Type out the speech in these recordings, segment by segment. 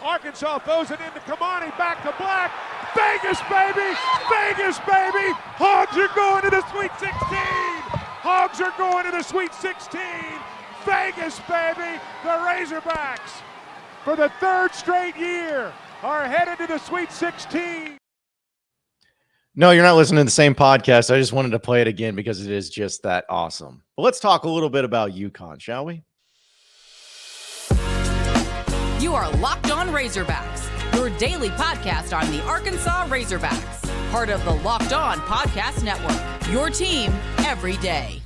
Arkansas throws it into Kamani, back to Black. Vegas, baby! Vegas, baby! Hogs are going to the Sweet 16! Hogs are going to the Sweet 16! Vegas, baby! The Razorbacks, for the third straight year, are headed to the Sweet 16. No, you're not listening to the same podcast. I just wanted to play it again because it is just that awesome. But let's talk a little bit about UConn, shall we? You are Locked On Razorbacks, your daily podcast on the Arkansas Razorbacks, part of the Locked On Podcast Network, your team every day.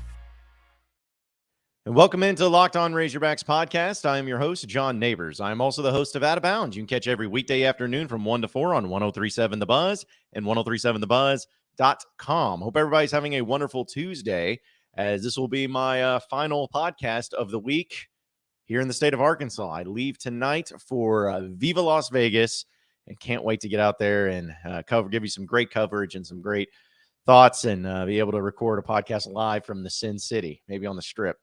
And welcome into the Locked On Razorbacks podcast. I am your host, John Nabors. I am also the host of Out of Bounds. You can catch every weekday afternoon from 1 to 4 on 103.7 The Buzz and 103.7thebuzz.com. Hope everybody's having a wonderful Tuesday, as this will be my final podcast of the week here in the state of Arkansas. I leave tonight for Viva Las Vegas and can't wait to get out there and give you some great coverage and some great thoughts and be able to record a podcast live from the Sin City, maybe on the Strip.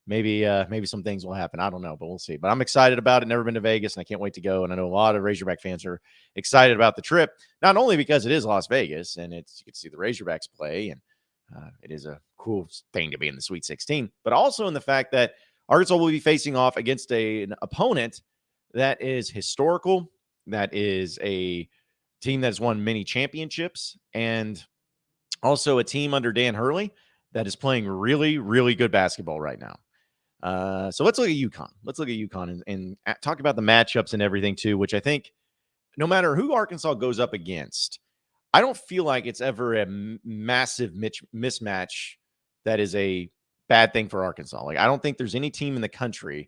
Maybe some things will happen. I don't know, but we'll see. But I'm excited about it. Never been to Vegas, and I can't wait to go. And I know a lot of Razorback fans are excited about the trip, not only because it is Las Vegas and you can see the Razorbacks play, and it is a cool thing to be in the Sweet 16, but also in the fact that Arkansas will be facing off against an opponent that is historical, that is a team that has won many championships, and also a team under Dan Hurley that is playing really, really good basketball right now. So let's look at UConn. Let's look at UConn and talk about the matchups and everything too, which I think no matter who Arkansas goes up against, I don't feel like it's ever a massive mismatch that is a bad thing for Arkansas. Like, I don't think there's any team in the country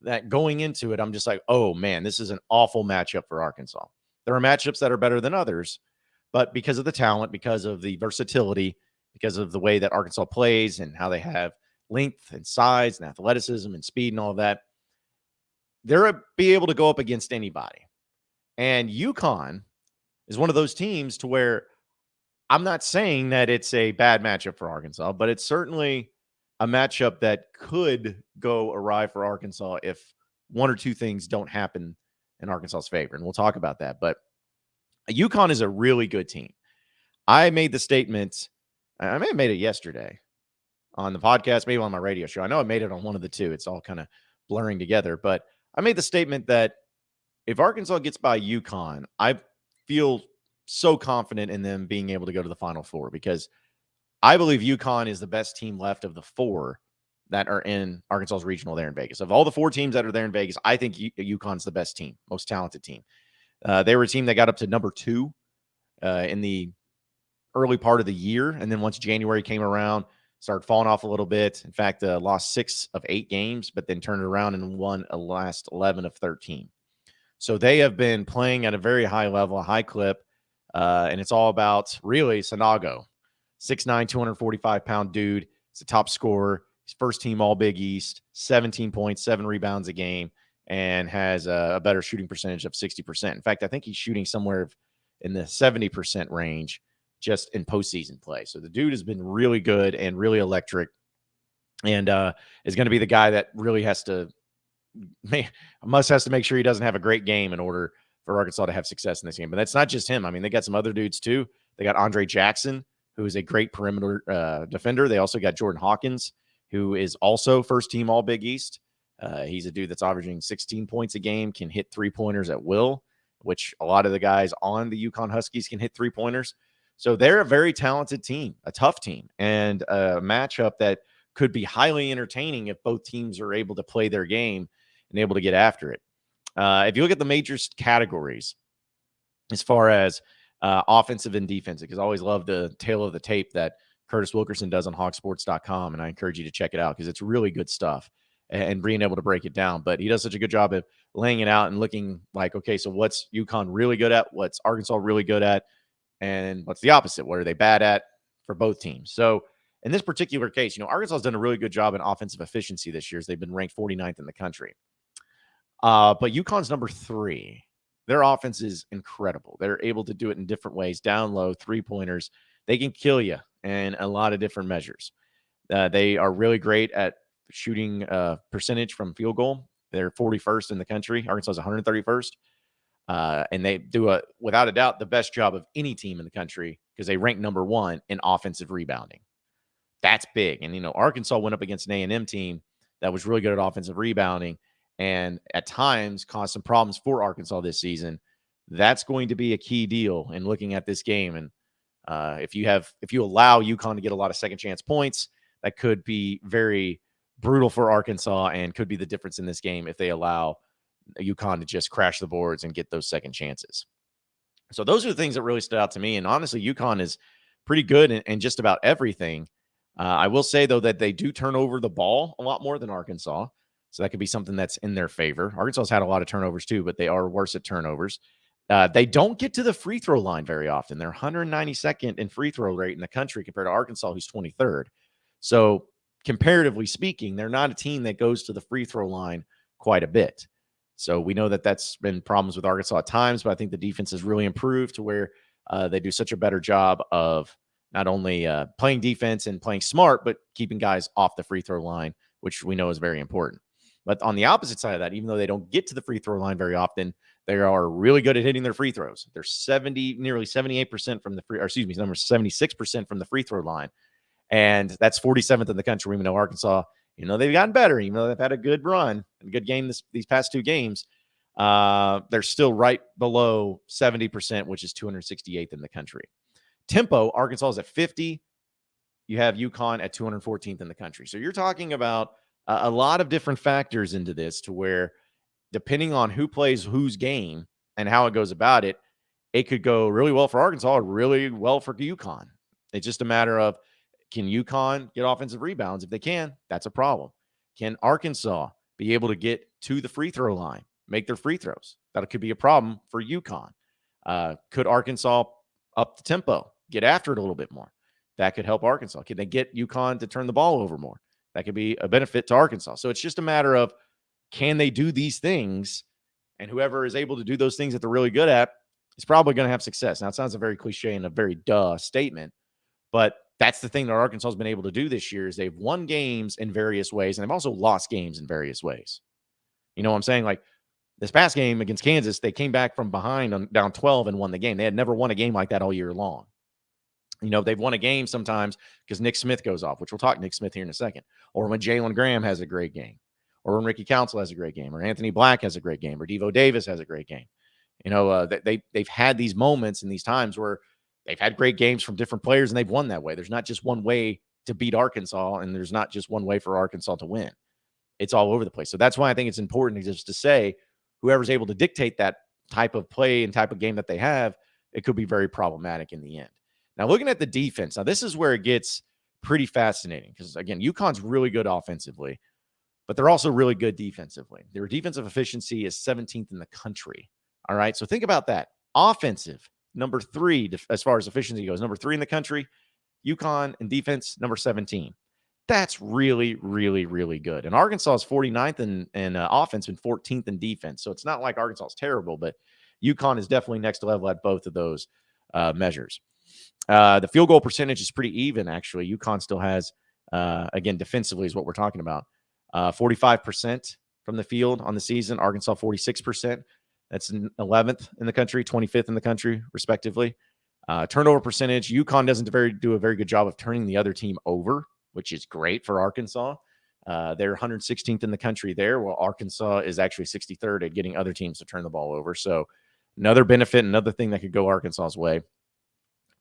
that going into it, I'm just like, oh man, this is an awful matchup for Arkansas. There are matchups that are better than others, but because of the talent, because of the versatility, because of the way that Arkansas plays and how they have length and size and athleticism and speed and all of that, they're be able to go up against anybody. And UConn is one of those teams to where I'm not saying that it's a bad matchup for Arkansas, but it's certainly a matchup that could go awry for Arkansas if one or two things don't happen in Arkansas's favor. And we'll talk about that. But UConn is a really good team. I made the statement, I may have made it yesterday on the podcast, maybe on my radio show. I know I made it on one of the two. It's all kind of blurring together. But I made the statement that if Arkansas gets by UConn, I feel so confident in them being able to go to the Final Four, because I believe UConn is the best team left of the four that are in Arkansas's regional there in Vegas. Of all the four teams that are there in Vegas, I think UConn's the best team, most talented team. They were a team that got up to number 2 in the early part of the year. And then once January came around, started falling off a little bit. In fact, lost 6 of 8 games, but then turned it around and won a last 11 of 13. So they have been playing at a very high level, a high clip. And it's all about really Sanago. 6'9", 245-pound dude. He's a top scorer. He's first team All Big East, 17 points, 7 rebounds a game, and has a better shooting percentage of 60%. In fact, I think he's shooting somewhere in the 70% range just in postseason play. So the dude has been really good and really electric, and is going to be the guy that really has to make sure he doesn't have a great game in order for Arkansas to have success in this game. But that's not just him. I mean, they got some other dudes too. They got Andre Jackson, who is a great perimeter defender. They also got Jordan Hawkins, who is also first team All Big East. He's a dude that's averaging 16 points a game, can hit 3-pointers at will, which a lot of the guys on the UConn Huskies can hit 3-pointers. So they're a very talented team, a tough team, and a matchup that could be highly entertaining if both teams are able to play their game and able to get after it. If you look at the major categories as far as offensive and defensive, because I always love the tale of the tape that Curtis Wilkerson does on hogsports.com, and I encourage you to check it out because it's really good stuff and being able to break it down. But he does such a good job of laying it out and looking like, okay, so what's UConn really good at? What's Arkansas really good at? And what's the opposite? What are they bad at for both teams? So in this particular case, Arkansas has done a really good job in offensive efficiency this year, as they've been ranked 49th in the country. But UConn's number 3. Their offense is incredible. They're able to do it in different ways, down low, 3-pointers. They can kill you in a lot of different measures. They are really great at shooting percentage from field goal. They're 41st in the country. Arkansas is 131st. And they do without a doubt, the best job of any team in the country because they rank number 1 in offensive rebounding. That's big. And, Arkansas went up against an A&M team that was really good at offensive rebounding and at times caused some problems for Arkansas this season. That's going to be a key deal in looking at this game. And if you allow UConn to get a lot of second chance points, that could be very brutal for Arkansas and could be the difference in this game if they allow UConn to just crash the boards and get those second chances. So those are the things that really stood out to me. And honestly, UConn is pretty good in just about everything. I will say, though, that they do turn over the ball a lot more than Arkansas. So that could be something that's in their favor. Arkansas's had a lot of turnovers too, but they are worse at turnovers. They don't get to the free throw line very often. They're 192nd in free throw rate in the country compared to Arkansas, who's 23rd. So comparatively speaking, they're not a team that goes to the free throw line quite a bit. So we know that that's been problems with Arkansas at times, but I think the defense has really improved to where they do such a better job of not only playing defense and playing smart, but keeping guys off the free throw line, which we know is very important. But on the opposite side of that, even though they don't get to the free throw line very often, they are really good at hitting their free throws. They're nearly 78% from the number 76% from the free throw line. And that's 47th in the country. Even though Arkansas, they've gotten better, even though they've had a good run, a good game these past 2 games, they're still right below 70%, which is 268th in the country. Tempo, Arkansas is at 50. You have UConn at 214th in the country. So you're talking about a lot of different factors into this to where depending on who plays whose game and how it goes about it, it could go really well for Arkansas or really well for UConn. It's just a matter of, can UConn get offensive rebounds? If they can, that's a problem. Can Arkansas be able to get to the free throw line, make their free throws? That could be a problem for UConn. Could Arkansas up the tempo, get after it a little bit more? That could help Arkansas. Can they get UConn to turn the ball over more? That could be a benefit to Arkansas. So it's just a matter of, can they do these things? And whoever is able to do those things that they're really good at is probably going to have success. Now, it sounds a very cliche and a very statement, but that's the thing that Arkansas has been able to do this year is they've won games in various ways, and they've also lost games in various ways. You know what I'm saying? Like this past game against Kansas, they came back from behind down 12 and won the game. They had never won a game like that all year long. They've won a game sometimes because Nick Smith goes off, which we'll talk Nick Smith here in a second, or when Jalen Graham has a great game, or when Ricky Council has a great game, or Anthony Black has a great game, or Devo Davis has a great game. They've had these moments and these times where they've had great games from different players and they've won that way. There's not just one way to beat Arkansas, and there's not just one way for Arkansas to win. It's all over the place. So that's why I think it's important just to say whoever's able to dictate that type of play and type of game that they have, it could be very problematic in the end. Now, looking at the defense, now this is where it gets pretty fascinating because, again, UConn's really good offensively, but they're also really good defensively. Their defensive efficiency is 17th in the country. All right, so think about that. Offensive, number 3 as far as efficiency goes, number 3 in the country. UConn in defense, number 17. That's really, really, really good. And Arkansas is 49th in offense and 14th in defense. So it's not like Arkansas is terrible, but UConn is definitely next level at both of those measures. The field goal percentage is pretty even, actually. UConn still has, again, defensively is what we're talking about. 45% from the field on the season. Arkansas, 46%. That's 11th in the country, 25th in the country, respectively. Turnover percentage, UConn doesn't do a very good job of turning the other team over, which is great for Arkansas. They're 116th in the country there, while Arkansas is actually 63rd at getting other teams to turn the ball over. So another benefit, another thing that could go Arkansas's way.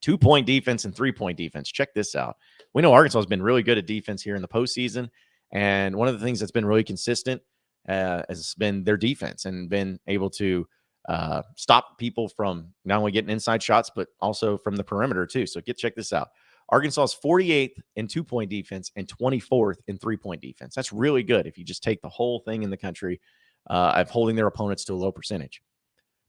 2-point defense and 3-point defense. Check this out. We know Arkansas has been really good at defense here in the postseason. And one of the things that's been really consistent has been their defense and been able to stop people from not only getting inside shots, but also from the perimeter too. So check this out. Arkansas is 48th in 2-point defense and 24th in 3-point defense. That's really good if you just take the whole thing in the country of holding their opponents to a low percentage.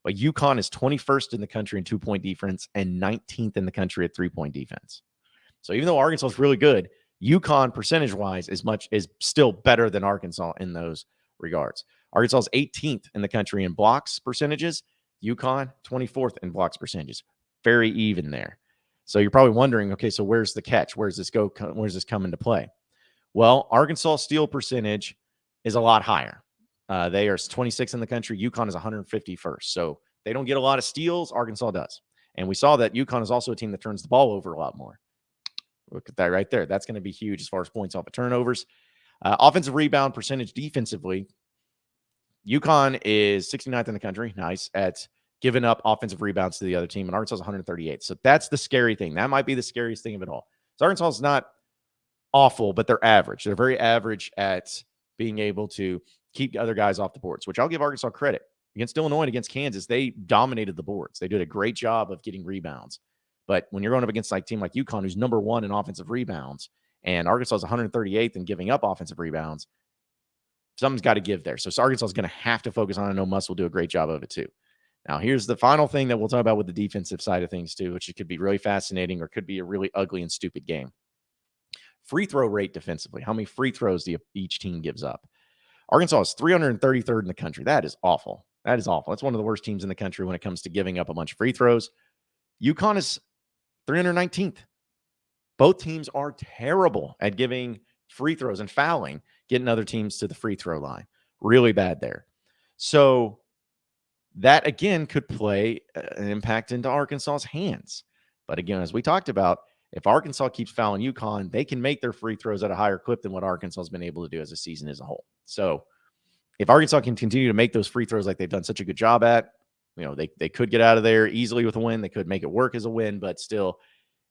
But UConn is 21st in the country in 2-point defense and 19th in the country at 3-point defense. So even though Arkansas is really good, UConn percentage-wise is still better than Arkansas in those regards. Arkansas is 18th in the country in blocks percentages. UConn 24th in blocks percentages. Very even there. So you're probably wondering, okay, so where's the catch? Where's this come into play? Well, Arkansas steal percentage is a lot higher. They are 26th in the country. UConn is 151st. So They don't get a lot of steals. Arkansas does. And we saw that UConn is also a team that turns the ball over a lot more. Look at that right there. That's going to be huge as far as points off of turnovers. Offensive rebound percentage defensively, UConn is 69th in the country. Nice. At giving up offensive rebounds to the other team, and Arkansas is 138. So that's the scary thing. That might be the scariest thing of it all. So Arkansas is not awful, but they're average. They're very average at being able to keep other guys off the boards, which I'll give Arkansas credit. Against Illinois and against Kansas, they dominated the boards. They did a great job of getting rebounds. But when you're going up against a team like UConn, who's number 1 in offensive rebounds, and Arkansas is 138th in giving up offensive rebounds, something's got to give there. So Arkansas is going to have to focus on it. I know Muss will do a great job of it too. Now, here's the final thing that we'll talk about with the defensive side of things too, which it could be really fascinating or could be a really ugly and stupid game. Free throw rate defensively. How many free throws do each team gives up? Arkansas is 333rd in the country. That is awful. That is awful. That's one of the worst teams in the country when it comes to giving up a bunch of free throws. UConn is 319th. Both teams are terrible at giving free throws and fouling, getting other teams to the free throw line. Really bad there. So that, again, could play an impact into Arkansas's hands. But again, as we talked about, if Arkansas keeps fouling UConn, they can make their free throws at a higher clip than what Arkansas has been able to do as a season as a whole. So if Arkansas can continue to make those free throws like they've done such a good job at, they could get out of there easily with a win. They could make it work as a win, but still,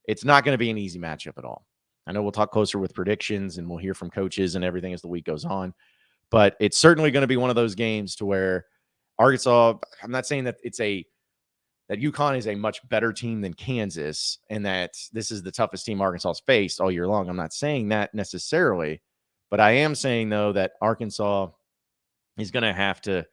it's not going to be an easy matchup at all. I know we'll talk closer with predictions and we'll hear from coaches and everything as the week goes on, but it's certainly going to be one of those games to where Arkansas, I'm not saying that that UConn is a much better team than Kansas and that this is the toughest team Arkansas has faced all year long. I'm not saying that necessarily, but I am saying, though, that Arkansas is going to have to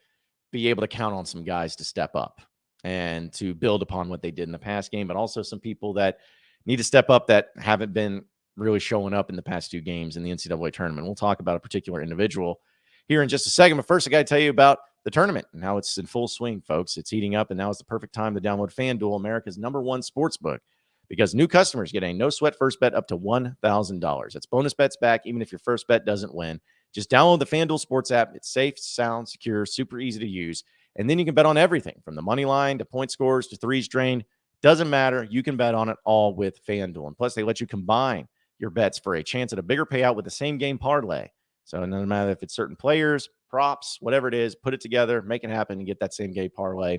be able to count on some guys to step up and to build upon what they did in the past game, but also some people that need to step up that haven't been really showing up in the past 2 games in the NCAA tournament. We'll talk about a particular individual here in just a second, but first I got to tell you about the tournament. Now it's in full swing, folks. It's heating up, and now is the perfect time to download FanDuel, America's #1 sports book, because new customers get a no-sweat first bet up to $1,000. That's bonus bets back, even if your first bet doesn't win. Just download the FanDuel Sports app. It's safe, sound, secure, super easy to use, and then you can bet on everything from the money line to point scores to threes drained. Doesn't matter. You can bet on it all with FanDuel, and plus they let you combine your bets for a chance at a bigger payout with the same game parlay. So no matter if it's certain players, props, whatever it is, put it together, make it happen, and get that same game parlay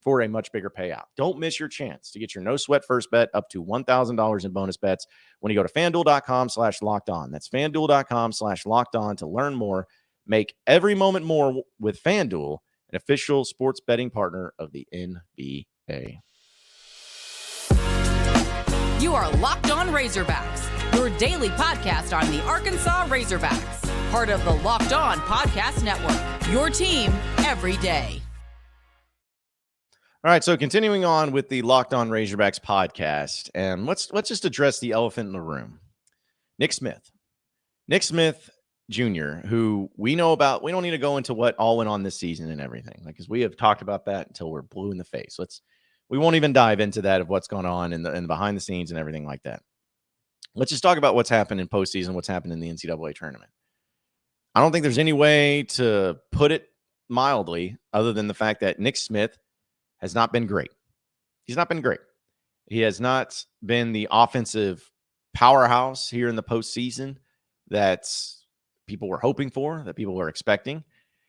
for a much bigger payout. Don't miss your chance to get your no-sweat first bet up to $1,000 in bonus bets when you go to FanDuel.com/lockedon. That's FanDuel.com/lockedon to learn more. Make every moment more with FanDuel, an official sports betting partner of the NBA. You are Locked On Razorbacks, your daily podcast on the Arkansas Razorbacks. Part of the Locked On Podcast Network, your team every day. All right, so continuing on with the Locked On Razorbacks podcast, and let's just address the elephant in the room. Nick Smith Jr., who we know about. We don't need to go into what all went on this season and everything, because we have talked about that until we're blue in the face. We won't even dive into that of what's going on in the behind the scenes and everything like that. Let's just talk about what's happened in postseason, what's happened in the NCAA tournament. I don't think there's any way to put it mildly other than the fact that Nick Smith has not been great. He's not been great. He has not been the offensive powerhouse here in the postseason that people were hoping for, that people were expecting.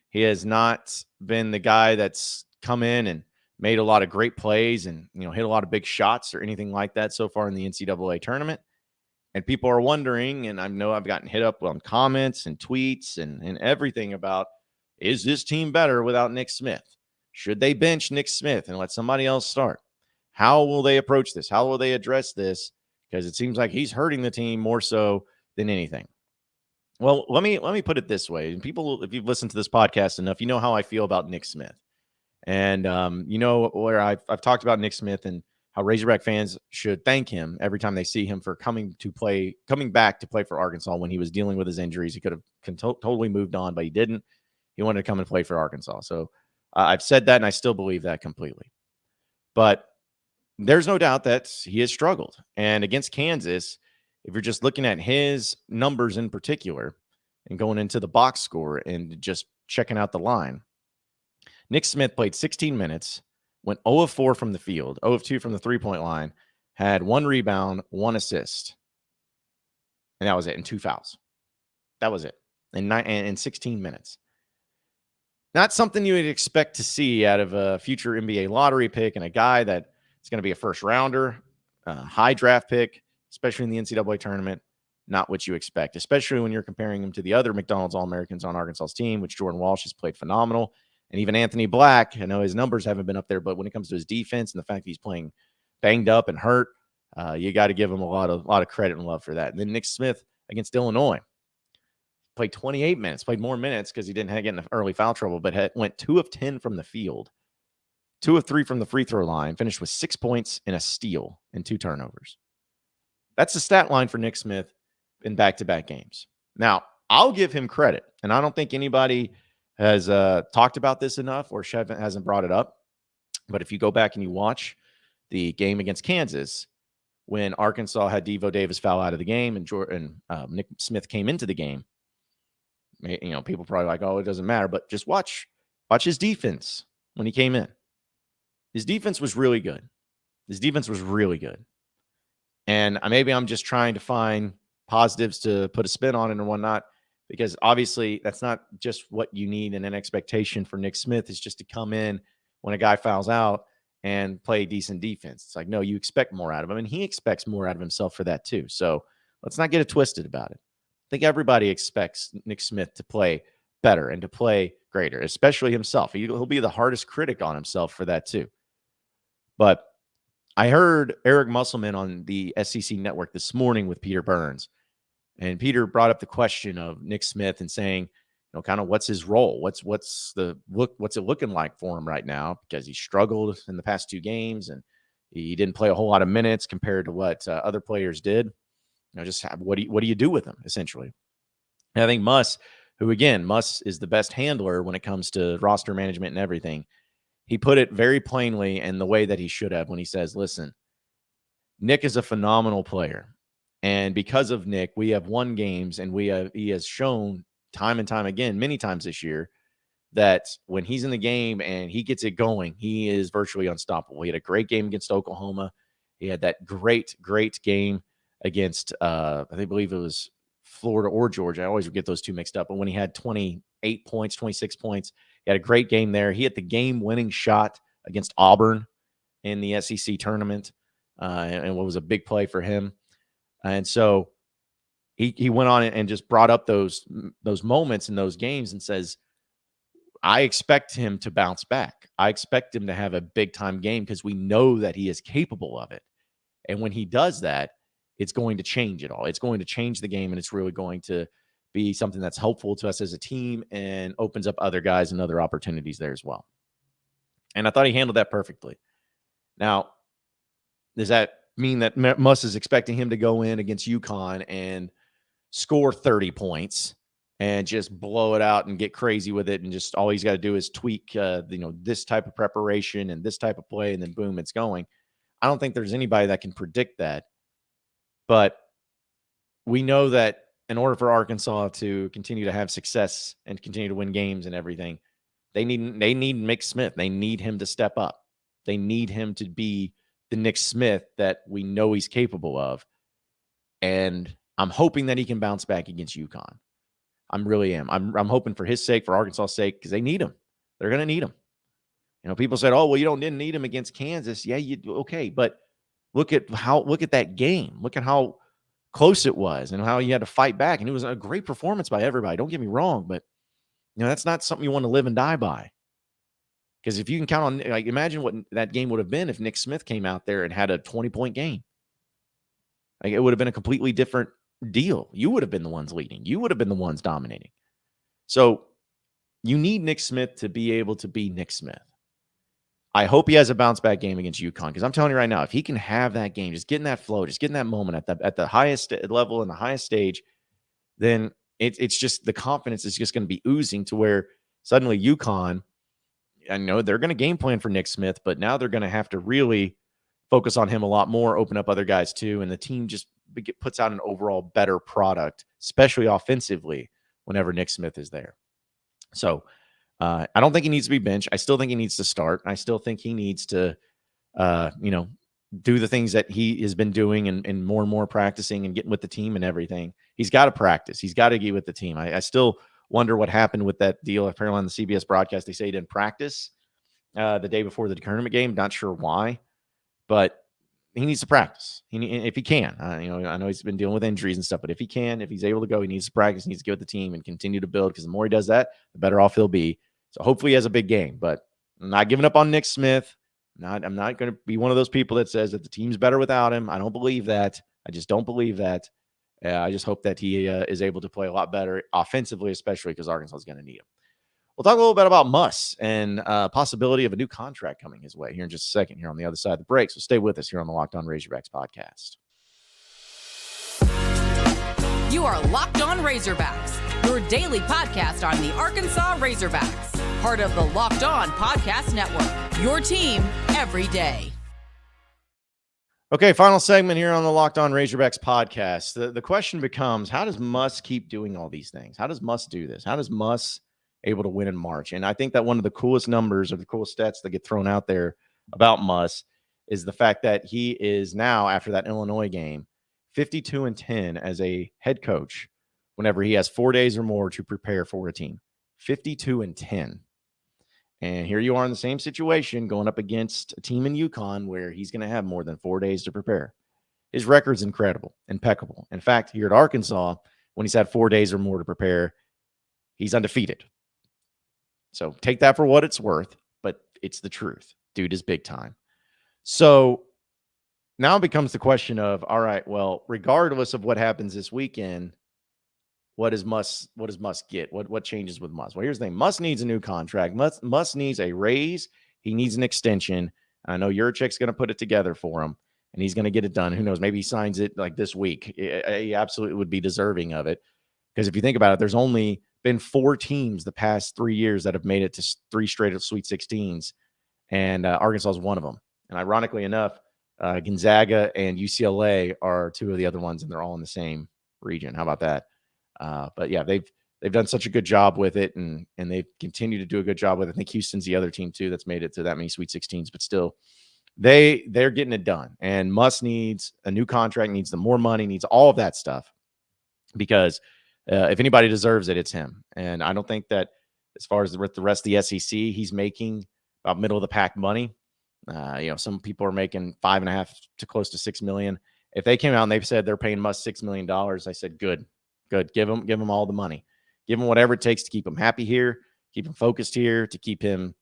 He has not been the guy that's come in and made a lot of great plays and hit a lot of big shots or anything like that so far in the NCAA tournament. And people are wondering, and I know I've gotten hit up on comments and tweets and everything about, is this team better without Nick Smith? Should they bench Nick Smith and let somebody else start? How will they approach this? How will they address this? Because it seems like he's hurting the team more so than anything. Well, let me put it this way. And people, if you've listened to this podcast enough, you know how I feel about Nick Smith. And where I've talked about Nick Smith and how Razorback fans should thank him every time they see him for coming back to play for Arkansas when he was dealing with his injuries. He could have totally moved on, but he didn't. He wanted to come and play for Arkansas. So I've said that, and I still believe that completely. But there's no doubt that he has struggled. And against Kansas, if you're just looking at his numbers in particular and going into the box score and just checking out the line, Nick Smith played 16 minutes, went 0 of 4 from the field, 0 of 2 from the three-point line, had 1 rebound, 1 assist. And that was it, and 2 fouls. That was it in 16 minutes. Not something you would expect to see out of a future NBA lottery pick and a guy that is going to be a first rounder, a high draft pick, especially in the NCAA tournament. Not what you expect, especially when you're comparing him to the other McDonald's All-Americans on Arkansas's team, which Jordan Walsh has played phenomenal. And even Anthony Black, I know his numbers haven't been up there, but when it comes to his defense and the fact that he's playing banged up and hurt, you got to give him a lot of credit and love for that. And then Nick Smith against Illinois. Played 28 minutes, played more minutes because he didn't get in early foul trouble, but went 2 of 10 from the field, 2 of 3 from the free throw line, finished with 6 points and a steal and 2 turnovers. That's the stat line for Nick Smith in back-to-back games. Now, I'll give him credit, and I don't think anybody has talked about this enough or hasn't brought it up, but if you go back and you watch the game against Kansas, when Arkansas had Devo Davis foul out of the game and Nick Smith came into the game, people probably like, oh, it doesn't matter. But just watch his defense when he came in. His defense was really good. And maybe I'm just trying to find positives to put a spin on it and whatnot, because obviously that's not just what you need in an expectation for Nick Smith is just to come in when a guy fouls out and play decent defense. It's like, no, you expect more out of him. And he expects more out of himself for that too. So let's not get it twisted about it. I think everybody expects Nick Smith to play better and to play greater, especially himself. He'll be the hardest critic on himself for that too. But I heard Eric Musselman on the SEC network this morning with Peter Burns, and Peter brought up the question of Nick Smith and saying, kind of what's his role? What's it looking like for him right now? Because he struggled in the past 2 games and he didn't play a whole lot of minutes compared to what other players did. Just what do you do with him, essentially? And I think Muss is the best handler when it comes to roster management and everything. He put it very plainly and the way that he should have when he says, listen, Nick is a phenomenal player. And because of Nick, we have won games, and he has shown time and time again, many times this year, that when he's in the game and he gets it going, he is virtually unstoppable. He had a great game against Oklahoma. He had that great game against, I believe it was Florida or Georgia. I always get those two mixed up. But when he had 28 points, 26 points, he had a great game there. He hit the game-winning shot against Auburn in the SEC tournament, and what was a big play for him. And so he went on and just brought up those moments in those games and says, I expect him to bounce back. I expect him to have a big-time game because we know that he is capable of it. And when he does that, it's going to change it all. It's going to change the game, and it's really going to be something that's helpful to us as a team and opens up other guys and other opportunities there as well. And I thought he handled that perfectly. Now, does that mean that Muss is expecting him to go in against UConn and score 30 points and just blow it out and get crazy with it, and just all he's got to do is tweak, this type of preparation and this type of play, and then boom, it's going? I don't think there's anybody that can predict that. But we know that in order for Arkansas to continue to have success and continue to win games and everything, they need Nick Smith. They need him to step up. They need him to be the Nick Smith that we know he's capable of. And I'm hoping that he can bounce back against UConn. I really am. I'm hoping for his sake, for Arkansas' sake, because they need him. They're going to need him. People said, "Oh, well, didn't need him against Kansas." Yeah, okay, but look at that game. Look at how close it was and how he had to fight back. And it was a great performance by everybody. Don't get me wrong, but that's not something you want to live and die by. Because if you can count on, imagine what that game would have been if Nick Smith came out there and had a 20-point game. It would have been a completely different deal. You would have been the ones leading. You would have been the ones dominating. So you need Nick Smith to be able to be Nick Smith. I hope he has a bounce back game against UConn, because I'm telling you right now, if he can have that game, just getting that flow, just getting that moment at the highest level and the highest stage, then it's just the confidence is just going to be oozing to where suddenly UConn, I know they're going to game plan for Nick Smith, but now they're going to have to really focus on him a lot more, open up other guys too, and the team just puts out an overall better product, especially offensively, whenever Nick Smith is there. So I don't think he needs to be benched. I still think he needs to start. I still think he needs to, do the things that he has been doing and more practicing and getting with the team and everything. He's got to practice. He's got to get with the team. I still wonder what happened with that deal. Apparently on the CBS broadcast, they say he didn't practice the day before the tournament game. Not sure why, but he needs to practice. If he can. I know he's been dealing with injuries and stuff, but if he can, if he's able to go, he needs to practice. He needs to get with the team and continue to build, because the more he does that, the better off he'll be. So hopefully he has a big game. But I'm not giving up on Nick Smith. I'm not going to be one of those people that says that the team's better without him. I don't believe that. I just don't believe that. I just hope that he is able to play a lot better offensively, especially because Arkansas is going to need him. We'll talk a little bit about Muss and possibility of a new contract coming his way here in just a second here on the other side of the break. So stay with us here on the Locked On Razorbacks podcast. You are Locked On Razorbacks, your daily podcast on the Arkansas Razorbacks, part of the Locked On Podcast Network, your team every day. Okay, final segment here on the Locked On Razorbacks podcast. The question becomes, how does Muss keep doing all these things? How does Muss do this? How does Muss able to win in March? And I think that one of the coolest numbers or the coolest stats that get thrown out there about Muss is the fact that he is now, after that Illinois game, 52-10 as a head coach whenever he has 4 days or more to prepare for a team. 52-10. And here you are in the same situation going up against a team in UConn where he's going to have more than 4 days to prepare. His record's incredible, impeccable. In fact, here at Arkansas, when he's had 4 days or more to prepare, he's undefeated. So take that for what it's worth, but it's the truth. Dude is big time. So now it becomes the question of, all right, well, regardless of what happens this weekend, what does Muss get? What changes with Muss? Well, here's the thing. Muss needs a new contract. Muss needs a raise. He needs an extension. I know Yurchek's going to put it together for him, and he's going to get it done. Who knows? Maybe he signs it like this week. He absolutely would be deserving of it, because if you think about it, there's only been 4 teams the past 3 years that have made it to 3 straight Sweet 16s, and Arkansas is one of them. And ironically enough, Gonzaga and UCLA are 2 of the other ones, and they're all in the same region. How about that? But yeah, they've done such a good job with it, and they've continued to do a good job with it. I think Houston's the other team too that's made it to that many Sweet 16s, but still, they're getting it done. And Muss needs a new contract, needs the more money, needs all of that stuff, because if anybody deserves it, it's him. And I don't think that as far as the rest of the SEC, he's making about middle of the pack money. Some people are making $5.5 to close to $6 million. If they came out and they said they're paying Muss $6 million, I said, good. Give him all the money. Give him whatever it takes to keep him happy here, keep him focused here, to keep him,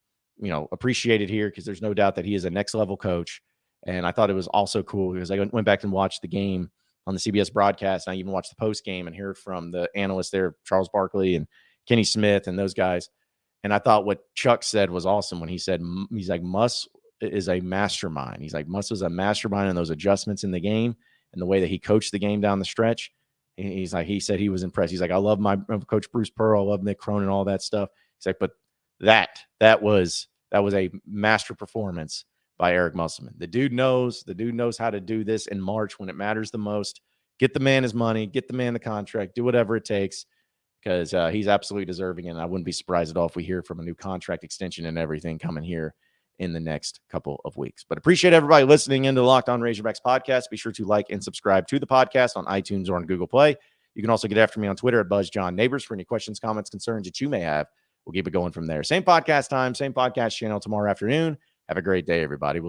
appreciated here, because there's no doubt that he is a next level coach. And I thought it was also cool because I went back and watched the game on the CBS broadcast, and I even watched the post game and heard from the analysts there, Charles Barkley and Kenny Smith and those guys. And I thought what Chuck said was awesome when he said, he's like, Muss is a mastermind. He's like, Muss is a mastermind in those adjustments in the game and the way that he coached the game down the stretch. He's like, he said he was impressed. He's like, I love my coach Bruce Pearl, I love Nick Cronin, all that stuff. He's like, but that was a master performance by Eric Musselman. The dude knows how to do this in March when it matters the most. Get the man his money, get the man the contract, do whatever it takes, because he's absolutely deserving. And I wouldn't be surprised at all if we hear from a new contract extension and everything coming here in the next couple of weeks. But appreciate everybody listening into the Locked On Razorbacks podcast. Be sure to like and subscribe to the podcast on iTunes or on Google Play. You can also get after me on Twitter at BuzzJohnNabors for any questions, comments, concerns that you may have. We'll keep it going from there. Same podcast time, same podcast channel tomorrow afternoon. Have a great day, everybody. We'll